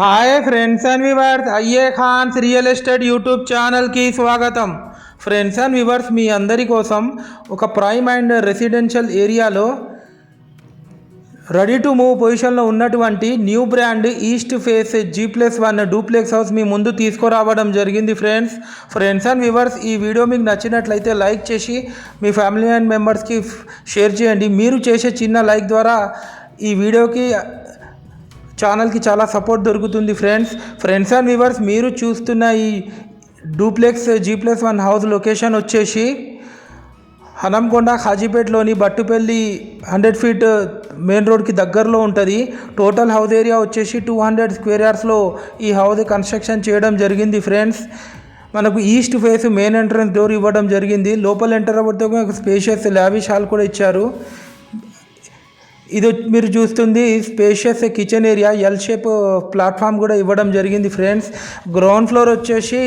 Hi friends and viewers, అయ్యే ఖాన్స్ real estate YouTube ఛానల్కి స్వాగతం. ఫ్రెండ్స్ అండ్ వ్యూవర్స్, మీ అందరి కోసం ఒక ప్రైమ్ అండ్ రెసిడెన్షియల్ ఏరియాలో రెడీ టు మూవ్ పొజిషన్లో ఉన్నటువంటి new brand east face G+1 duplex house మీ ముందు తీసుకురావడం జరిగింది. ఫ్రెండ్స్ అండ్ వ్యూవర్స్, ఈ వీడియో మీకు నచ్చినట్లయితే లైక్ చేసి మీ ఫ్యామిలీ అండ్ మెంబర్స్కి షేర్ చేయండి. మీరు చేసే చిన్న లైక్ ద్వారా ఈ వీడియోకి ఛానల్కి చాలా సపోర్ట్ దొరుకుతుంది. ఫ్రెండ్స్ అండ్ వ్యూవర్స్, మీరు చూస్తున్న ఈ డూప్లెక్స్ G+1 హౌస్ లొకేషన్ వచ్చేసి హనంకొండ హాజీపేట్లోని బట్టుపల్లి 100 ఫీట్ మెయిన్ రోడ్కి దగ్గరలో ఉంటుంది. టోటల్ హౌస్ ఏరియా వచ్చేసి 200 స్క్వేర్ యార్డ్స్లో ఈ హౌస్ కన్స్ట్రక్షన్ చేయడం జరిగింది. ఫ్రెండ్స్, మనకు east face main entrance door ఇవ్వడం జరిగింది. లోపల ఎంటర్ అవ్వడంతో ఒక స్పేషియస్ లావిష్ హాల్ కూడా ఇచ్చారు. ఇది మీరు చూస్తుంది spacious kitchen area, L shape platform కూడా ఇవ్వడం జరిగింది. ఫ్రెండ్స్, గ్రౌండ్ ఫ్లోర్ వచ్చేసి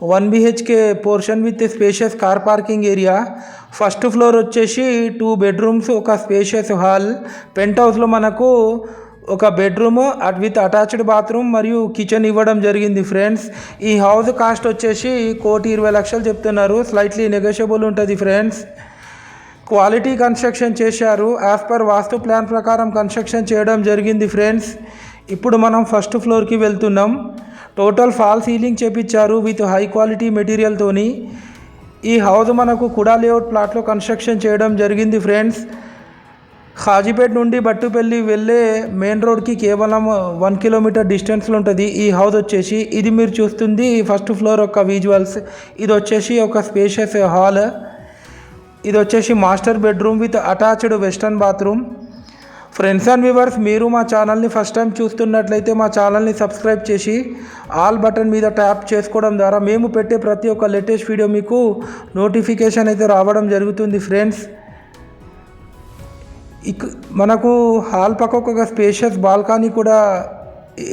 1 BHK portion with spacious car parking area. First floor వచ్చేసి 2 బెడ్రూమ్స్, ఒక స్పేషియస్ హాల్. పెంట్ హౌస్లో మనకు ఒక బెడ్రూమ్ విత్ అటాచ్డ్ బాత్రూమ్ మరియు కిచెన్ ఇవ్వడం జరిగింది. ఫ్రెండ్స్, ఈ హౌస్ కాస్ట్ వచ్చేసి 1,20,00,000 చెప్తున్నారు. స్లైట్లీ నెగోషియబుల్ ఉంటుంది. ఫ్రెండ్స్, క్వాలిటీ కన్స్ట్రక్షన్ చేశారు. యాజ్ పర్ వాస్తు ప్లాన్ ప్రకారం కన్స్ట్రక్షన్ చేయడం జరిగింది. ఫ్రెండ్స్, ఇప్పుడు మనం ఫస్ట్ ఫ్లోర్కి వెళ్తున్నాం. టోటల్ ఫాల్ సీలింగ్ చేపించారు విత్ హై క్వాలిటీ మెటీరియల్తోని. ఈ హౌస్ మనకు కుడా లేఅవుట్ ప్లాట్లో కన్స్ట్రక్షన్ చేయడం జరిగింది. ఫ్రెండ్స్, హాజీపేట్ నుండి బట్టుపల్లి వెళ్ళే మెయిన్ రోడ్కి కేవలం 1 కిలోమీటర్ డిస్టెన్స్లో ఉంటుంది ఈ హౌస్ వచ్చేసి. ఇది మీరు చూస్తుంది ఫస్ట్ ఫ్లోర్ యొక్క విజువల్స్. ఇది వచ్చేసి ఒక స్పేషియస్ హాల్. ఇది వచ్చేసి master bedroom with attached western bathroom. Friends and viewers, మీరు మా ఛానల్ని ఫస్ట్ టైం చూస్తున్నట్లయితే మా ఛానల్ని సబ్స్క్రైబ్ చేసి ఆల్ బటన్ మీద ట్యాప్ చేసుకోవడం ద్వారా మేము పెట్టే ప్రతి ఒక్క లేటెస్ట్ వీడియో మీకు నోటిఫికేషన్ అయితే రావడం జరుగుతుంది. ఫ్రెండ్స్, మనకు హాల్ పక్కకు ఒక స్పేషియస్ బాల్కనీ కూడా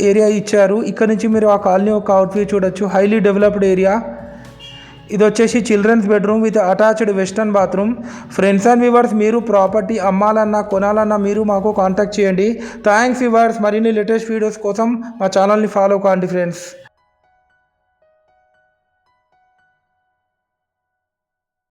ఏరియా ఇచ్చారు. ఇక్కడ నుంచి మీరు ఆ కాలనీ ఒక అవుట్వ్యూ చూడొచ్చు. Highly developed area. ఇది వచ్చేసి children's bedroom with attached western bathroom. Friends and viewers, మీరు ప్రాపర్టీ అమ్మాలన్నా కొనాలన్నా మీరు మాకు కాంటాక్ట్ చేయండి. Thanks viewers. మరిన్ని లేటెస్ట్ వీడియోస్ కోసం మా ఛానల్ని ఫాలో కాండి. ఫ్రెండ్స్.